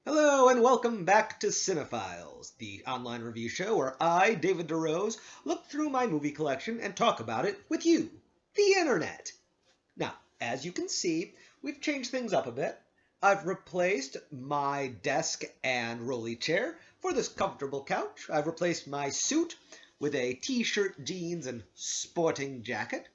Hello and welcome back to Cinephiles, the online review show where I, David DeRose, look through my movie collection and talk about it with you, the internet. Now, as you can see, we've changed things up a bit. I've replaced my desk and rolly chair for this comfortable couch. I've replaced my suit with a t-shirt, jeans, and sporting jacket.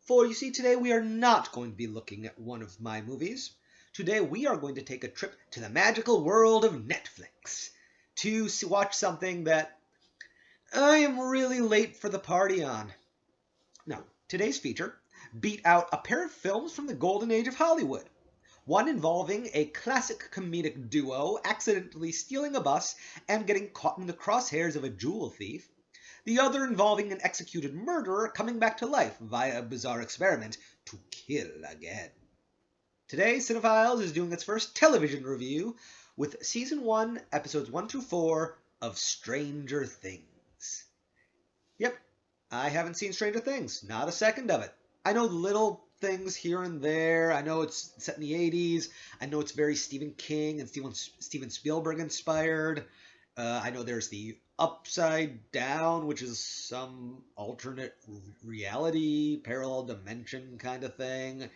For you see, today we are not going to be looking at one of my movies. Today we are going to take a trip to the magical world of Netflix to watch something that I am really late for the party on. Now, today's feature beat out a pair of films from the golden age of Hollywood. One involving a classic comedic duo accidentally stealing a bus and getting caught in the crosshairs of a jewel thief. The other involving an executed murderer coming back to life via a bizarre experiment to kill again. Today, Cinephiles is doing its first television review with Season 1, Episodes 1 through 4 of Stranger Things. Yep, I haven't seen Stranger Things, not a second of it. I know little things here and there. I know it's set in the 80s. I know it's very Stephen King and Steven Spielberg inspired. I know there's the Upside Down, which is some alternate reality, parallel dimension kind of thing.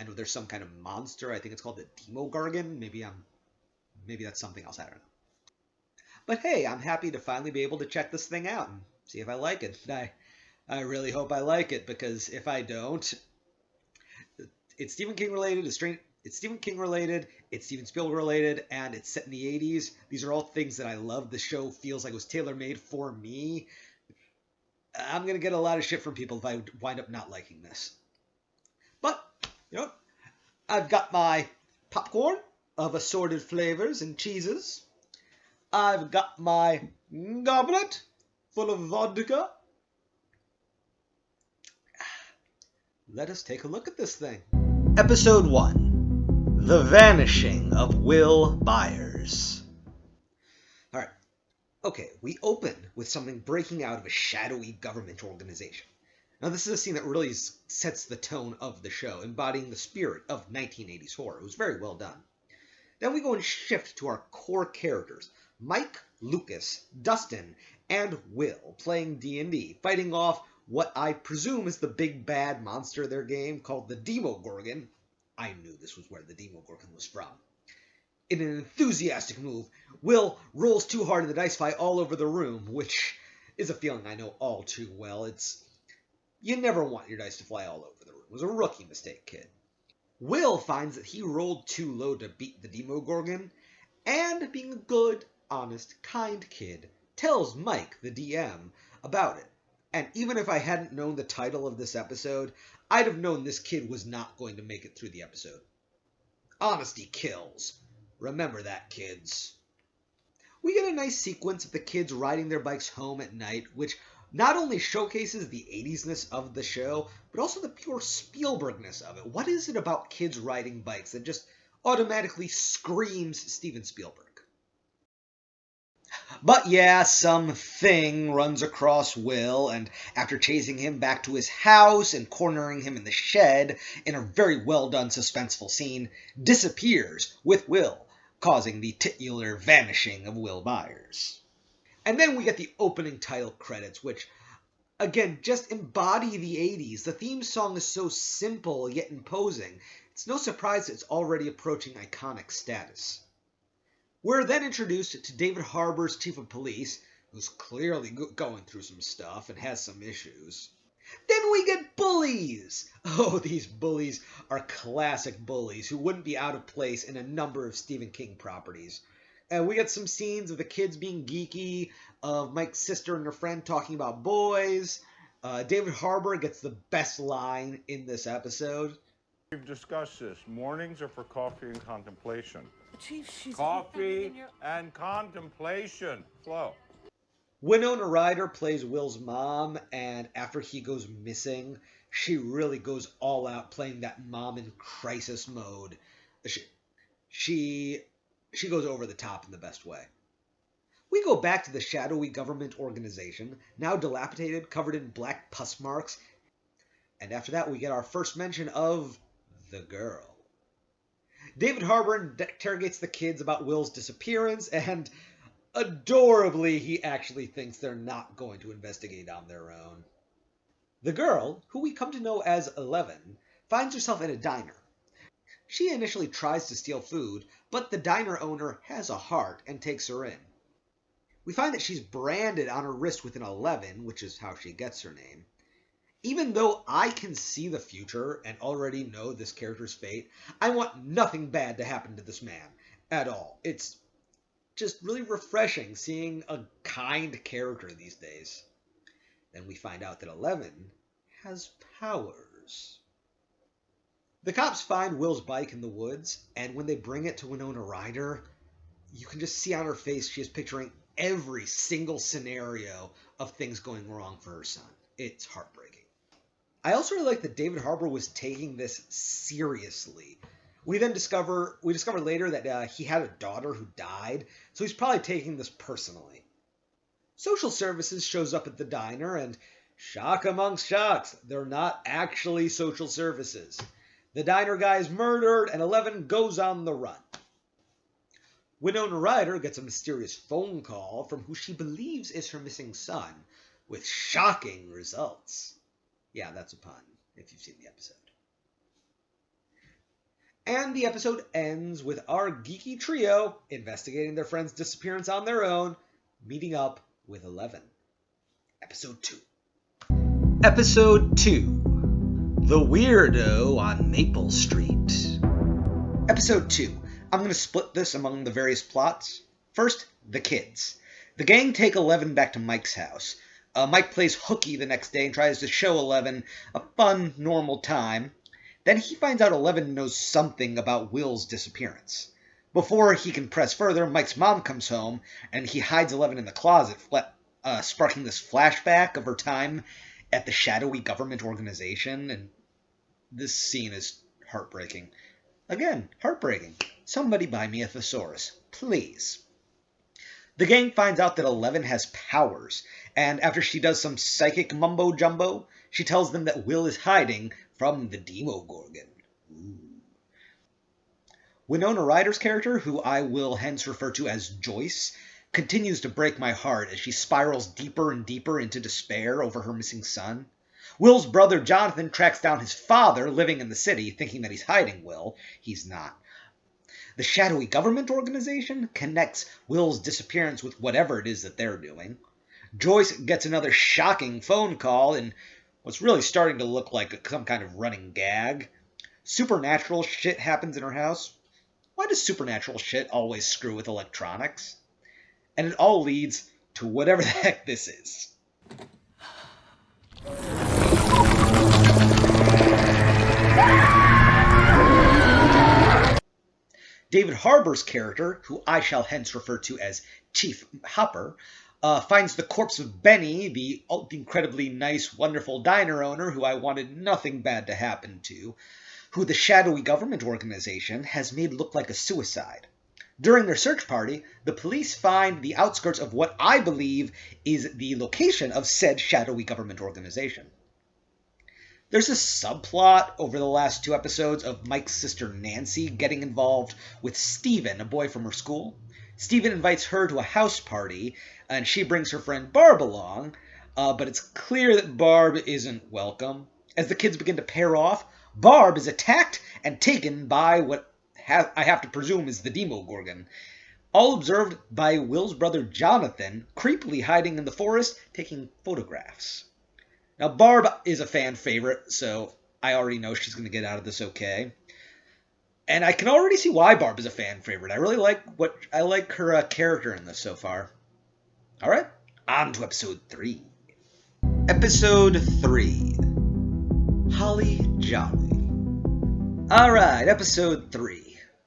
I know there's some kind of monster. I think it's called the Demogorgon. Maybe that's something else. I don't know. But hey, I'm happy to finally be able to check this thing out and see if I like it. I really hope I like it, because if I don't, it's Stephen King related. It's Stephen King related. It's Steven Spielberg related, and it's set in the 80s. These are all things that I love. The show feels like it was tailor-made for me. I'm gonna get a lot of shit from people if I wind up not liking this. But you know what? I've got my popcorn of assorted flavors and cheeses. I've got my goblet full of vodka. Let us take a look at this thing. Episode 1. The Vanishing of Will Byers. Alright. Okay, we open with something breaking out of a shadowy government organization. Now, this is a scene that really sets the tone of the show, embodying the spirit of 1980s horror. It was very well done. Then we go and shift to our core characters, Mike, Lucas, Dustin, and Will, playing D&D, fighting off what I presume is the big bad monster of their game called the Demogorgon. I knew this was where the Demogorgon was from. In an enthusiastic move, Will rolls too hard in the dice fight all over the room, which is a feeling I know all too well. You never want your dice to fly all over the room. It was a rookie mistake, kid. Will finds that he rolled too low to beat the Demogorgon, and being a good, honest, kind kid, tells Mike, the DM, about it. And even if I hadn't known the title of this episode, I'd have known this kid was not going to make it through the episode. Honesty kills. Remember that, kids. We get a nice sequence of the kids riding their bikes home at night, which not only showcases the 80s-ness of the show, but also the pure Spielberg-ness of it. What is it about kids riding bikes that just automatically screams Steven Spielberg? But yeah, something runs across Will, and after chasing him back to his house and cornering him in the shed in a very well-done suspenseful scene, disappears with Will, causing the titular vanishing of Will Byers. And then we get the opening title credits, which, again, just embody the 80s. The theme song is so simple yet imposing. It's no surprise it's already approaching iconic status. We're then introduced to David Harbour's chief of police, who's clearly going through some stuff and has some issues. Then we get bullies! Oh, these bullies are classic bullies who wouldn't be out of place in a number of Stephen King properties. And we get some scenes of the kids being geeky, of Mike's sister and her friend talking about boys. David Harbour gets the best line in this episode. We've discussed this. Mornings are for coffee and contemplation. But Chief, she's Coffee and contemplation. Flow. Winona Ryder plays Will's mom, and after he goes missing, she really goes all out playing that mom in crisis mode. She goes over the top in the best way. We go back to the shadowy government organization, now dilapidated, covered in black pus marks, and after that we get our first mention of the girl. David Harbour interrogates the kids about Will's disappearance, and adorably, he actually thinks they're not going to investigate on their own. The girl, who we come to know as 11, finds herself at a diner. She initially tries to steal food, but the diner owner has a heart and takes her in. We find that she's branded on her wrist with an 11, which is how she gets her name. Even though I can see the future and already know this character's fate, I want nothing bad to happen to this man at all. It's just really refreshing seeing a kind character these days. Then we find out that 11 has powers. The cops find Will's bike in the woods, and when they bring it to Winona Ryder, you can just see on her face she is picturing every single scenario of things going wrong for her son. It's heartbreaking. I also really like that David Harbour was taking this seriously. We discover later that he had a daughter who died, so he's probably taking this personally. Social services shows up at the diner, and shock amongst shocks, they're not actually social services. The diner guy is murdered, and 11 goes on the run. Winona Ryder gets a mysterious phone call from who she believes is her missing son, with shocking results. Yeah, that's a pun, if you've seen the episode. And the episode ends with our geeky trio investigating their friend's disappearance on their own, meeting up with 11. Episode 2. Episode 2. The Weirdo on Maple Street. Episode 2. I'm going to split this among the various plots. First, the kids. The gang take 11 back to Mike's house. Mike plays hooky the next day and tries to show 11 a fun, normal time. Then he finds out 11 knows something about Will's disappearance. Before he can press further, Mike's mom comes home, and he hides 11 in the closet, sparking this flashback of her time at the shadowy government organization, and this scene is heartbreaking. Again, heartbreaking. Somebody buy me a thesaurus, please. The gang finds out that 11 has powers, and after she does some psychic mumbo-jumbo, she tells them that Will is hiding from the Demogorgon. Ooh. Winona Ryder's character, who I will hence refer to as Joyce, continues to break my heart as she spirals deeper and deeper into despair over her missing son. Will's brother Jonathan tracks down his father living in the city, thinking that he's hiding Will. He's not. The shadowy government organization connects Will's disappearance with whatever it is that they're doing. Joyce gets another shocking phone call in what's really starting to look like some kind of running gag. Supernatural shit happens in her house. Why does supernatural shit always screw with electronics? And it all leads to whatever the heck this is. David Harbour's character, who I shall hence refer to as Chief Hopper, finds the corpse of Benny, the incredibly nice, wonderful diner owner who I wanted nothing bad to happen to, who the shadowy government organization has made look like a suicide. During their search party, the police find the outskirts of what I believe is the location of said shadowy government organization. There's a subplot over the last 2 episodes of Mike's sister Nancy getting involved with Steven, a boy from her school. Steven invites her to a house party, and she brings her friend Barb along, but it's clear that Barb isn't welcome. As the kids begin to pair off, Barb is attacked and taken by what I have to presume is the Demogorgon, all observed by Will's brother Jonathan, creepily hiding in the forest, taking photographs. Now, Barb is a fan favorite, so I already know she's going to get out of this okay. And I can already see why Barb is a fan favorite. I really like her character in this so far. All right, on to episode 3. Episode 3. Holly Jolly. All right, episode 3.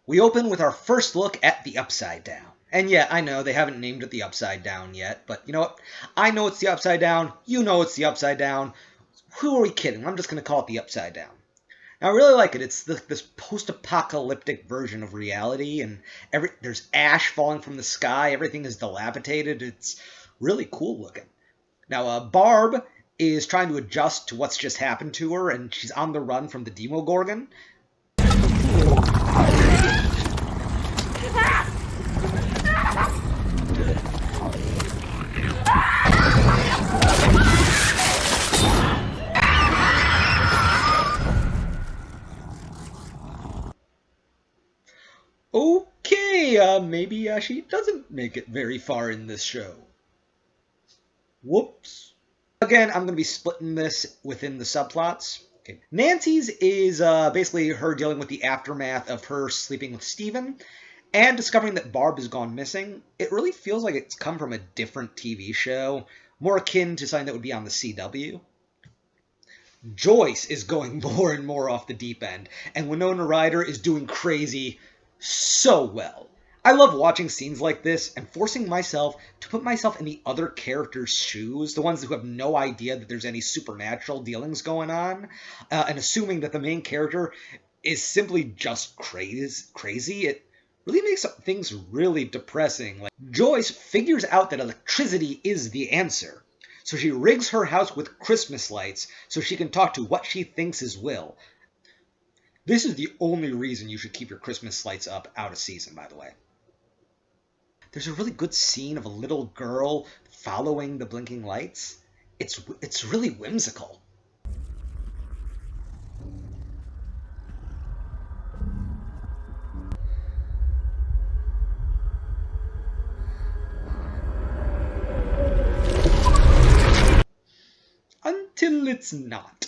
We open with our first look at the Upside Down. And yeah, I know they haven't named it the Upside Down yet, but you know what? I know it's the Upside Down. You know it's the Upside Down. Who are we kidding? I'm just going to call it the Upside Down. Now, I really like it. It's this post-apocalyptic version of reality, and there's ash falling from the sky. Everything is dilapidated. It's really cool looking. Now, Barb is trying to adjust to what's just happened to her, and she's on the run from the Demogorgon. Okay, maybe she doesn't make it very far in this show. Whoops. Again, I'm going to be splitting this within the subplots. Okay. Nancy's is basically her dealing with the aftermath of her sleeping with Steven and discovering that Barb has gone missing. It really feels like it's come from a different TV show, more akin to something that would be on the CW. Joyce is going more and more off the deep end, and Winona Ryder is doing crazy so well. I love watching scenes like this and forcing myself to put myself in the other characters' shoes, the ones who have no idea that there's any supernatural dealings going on, and assuming that the main character is simply just crazy. It really makes things really depressing. Like, Joyce figures out that electricity is the answer. So she rigs her house with Christmas lights so she can talk to what she thinks is Will. This is the only reason you should keep your Christmas lights up out of season, by the way. There's a really good scene of a little girl following the blinking lights. It's really whimsical. Until it's not.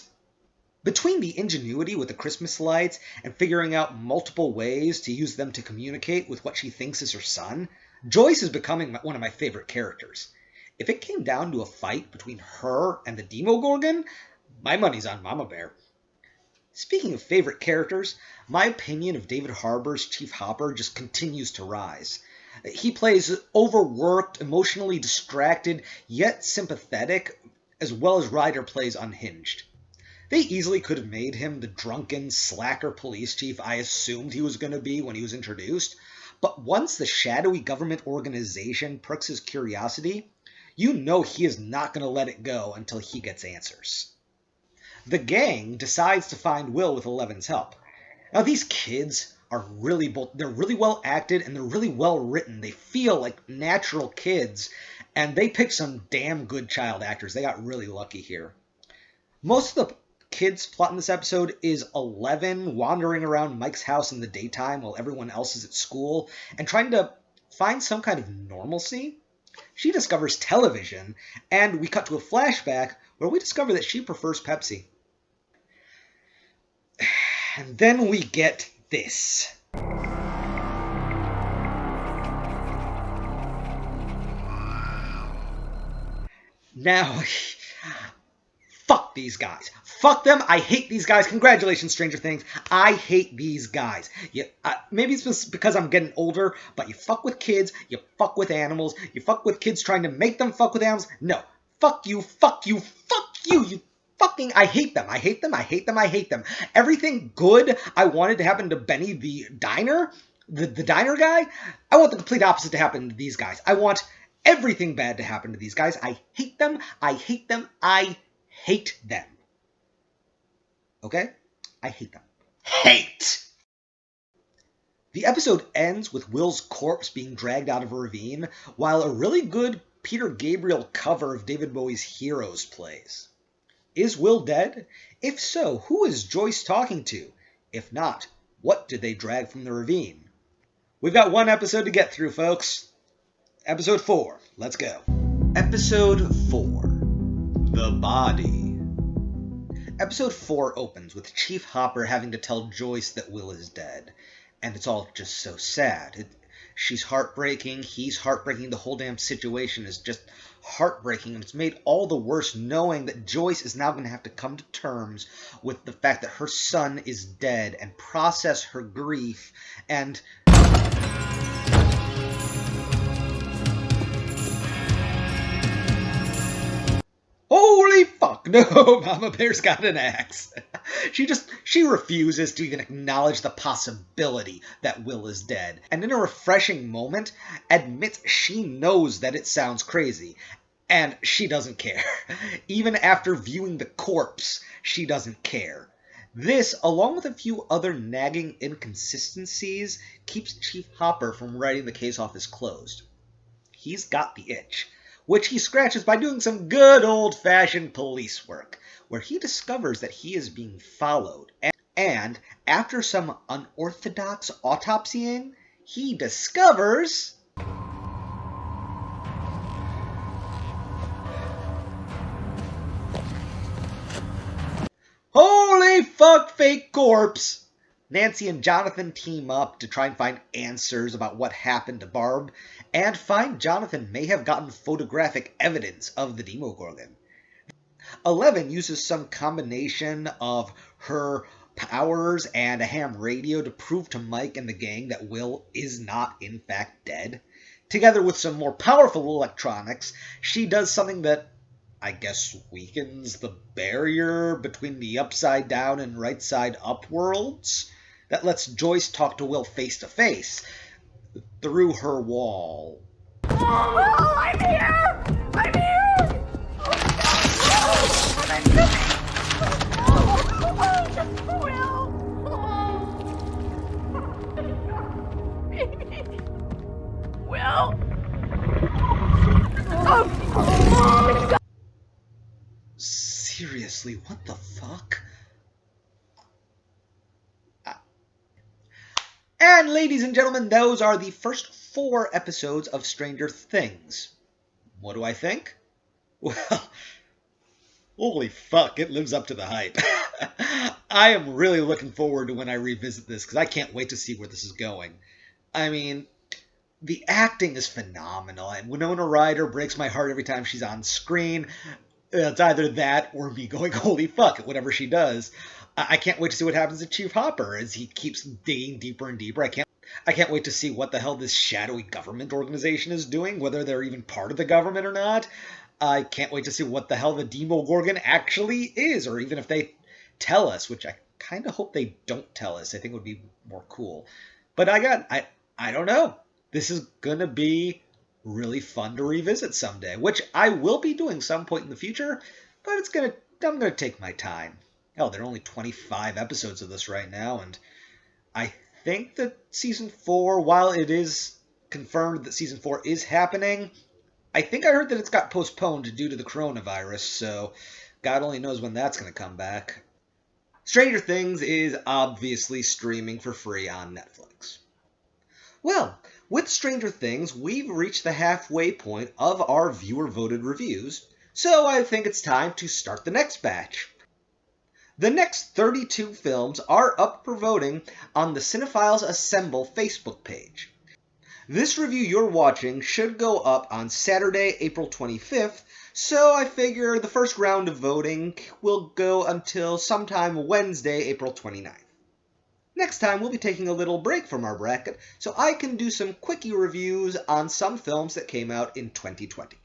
Between the ingenuity with the Christmas lights and figuring out multiple ways to use them to communicate with what she thinks is her son, Joyce is becoming one of my favorite characters. If it came down to a fight between her and the Demogorgon, my money's on Mama Bear. Speaking of favorite characters, my opinion of David Harbour's Chief Hopper just continues to rise. He plays overworked, emotionally distracted, yet sympathetic, as well as Ryder plays unhinged. They easily could have made him the drunken, slacker police chief I assumed he was going to be when he was introduced, but once the shadowy government organization perks his curiosity, you know he is not going to let it go until he gets answers. The gang decides to find Will with Eleven's help. Now these kids are they're really well acted and they're really well written. They feel like natural kids, and they picked some damn good child actors. They got really lucky here. Most of the kids' plot in this episode is 11 wandering around Mike's house in the daytime while everyone else is at school and trying to find some kind of normalcy. She discovers television, and we cut to a flashback where we discover that she prefers Pepsi. And then we get this. Now, fuck these guys. Fuck them. I hate these guys. Congratulations, Stranger Things. I hate these guys. Maybe it's just because I'm getting older, but you fuck with kids, you fuck with animals, you fuck with kids trying to make them fuck with animals. No. Fuck you, fuck you, fuck you, you fucking... I hate them. I hate them. I hate them. I hate them. Everything good I wanted to happen to Benny the diner, the diner guy, I want the complete opposite to happen to these guys. I want everything bad to happen to these guys. I hate them. I hate them. I hate them. Okay? I hate them. Hate! The episode ends with Will's corpse being dragged out of a ravine, while a really good Peter Gabriel cover of David Bowie's Heroes plays. Is Will dead? If so, who is Joyce talking to? If not, what did they drag from the ravine? We've got one episode to get through, folks. Episode 4. Let's go. Episode 4. The Body. Episode 4 opens with Chief Hopper having to tell Joyce that Will is dead. And it's all just so sad. She's heartbreaking, he's heartbreaking, the whole damn situation is just heartbreaking, and it's made all the worse knowing that Joyce is now going to have to come to terms with the fact that her son is dead and process her grief and... Holy fuck, no, Mama Bear's got an axe. She refuses to even acknowledge the possibility that Will is dead, and in a refreshing moment, admits she knows that it sounds crazy, and she doesn't care. Even after viewing the corpse, she doesn't care. This, along with a few other nagging inconsistencies, keeps Chief Hopper from writing the case off as closed. He's got the itch, which he scratches by doing some good old-fashioned police work, where he discovers that he is being followed, and after some unorthodox autopsying, he discovers... Holy fuck, fake corpse! Nancy and Jonathan team up to try and find answers about what happened to Barb, and find Jonathan may have gotten photographic evidence of the Demogorgon. 11 uses some combination of her powers and a ham radio to prove to Mike and the gang that Will is not in fact dead. Together with some more powerful electronics, she does something that I guess weakens the barrier between the upside down and right side up worlds. That lets Joyce talk to Will face to face through her wall. Oh, I'm here! I'm here! Will? Oh. Seriously, what the fuck? And ladies and gentlemen, those are the first 4 episodes of Stranger Things. What do I think? Well, holy fuck, it lives up to the hype. I am really looking forward to when I revisit this, because I can't wait to see where this is going. I mean, the acting is phenomenal, and Winona Ryder breaks my heart every time she's on screen. It's either that or me going, holy fuck, at whatever she does. I can't wait to see what happens to Chief Hopper as he keeps digging deeper and deeper. I can't wait to see what the hell this shadowy government organization is doing, whether they're even part of the government or not. I can't wait to see what the hell the Demogorgon actually is, or even if they tell us, which I kind of hope they don't tell us. I think it would be more cool. But I don't know. This is going to be really fun to revisit someday, which I will be doing some point in the future, but I'm going to take my time. Hell, there are only 25 episodes of this right now, and I think that Season 4, while it is confirmed that Season 4 is happening, I think I heard that it's got postponed due to the coronavirus, so God only knows when that's going to come back. Stranger Things is obviously streaming for free on Netflix. Well, with Stranger Things, we've reached the halfway point of our viewer-voted reviews, so I think it's time to start the next batch. The next 32 films are up for voting on the Cinephiles Assemble Facebook page. This review you're watching should go up on Saturday, April 25th, so I figure the first round of voting will go until sometime Wednesday, April 29th. Next time, we'll be taking a little break from our bracket so I can do some quickie reviews on some films that came out in 2020.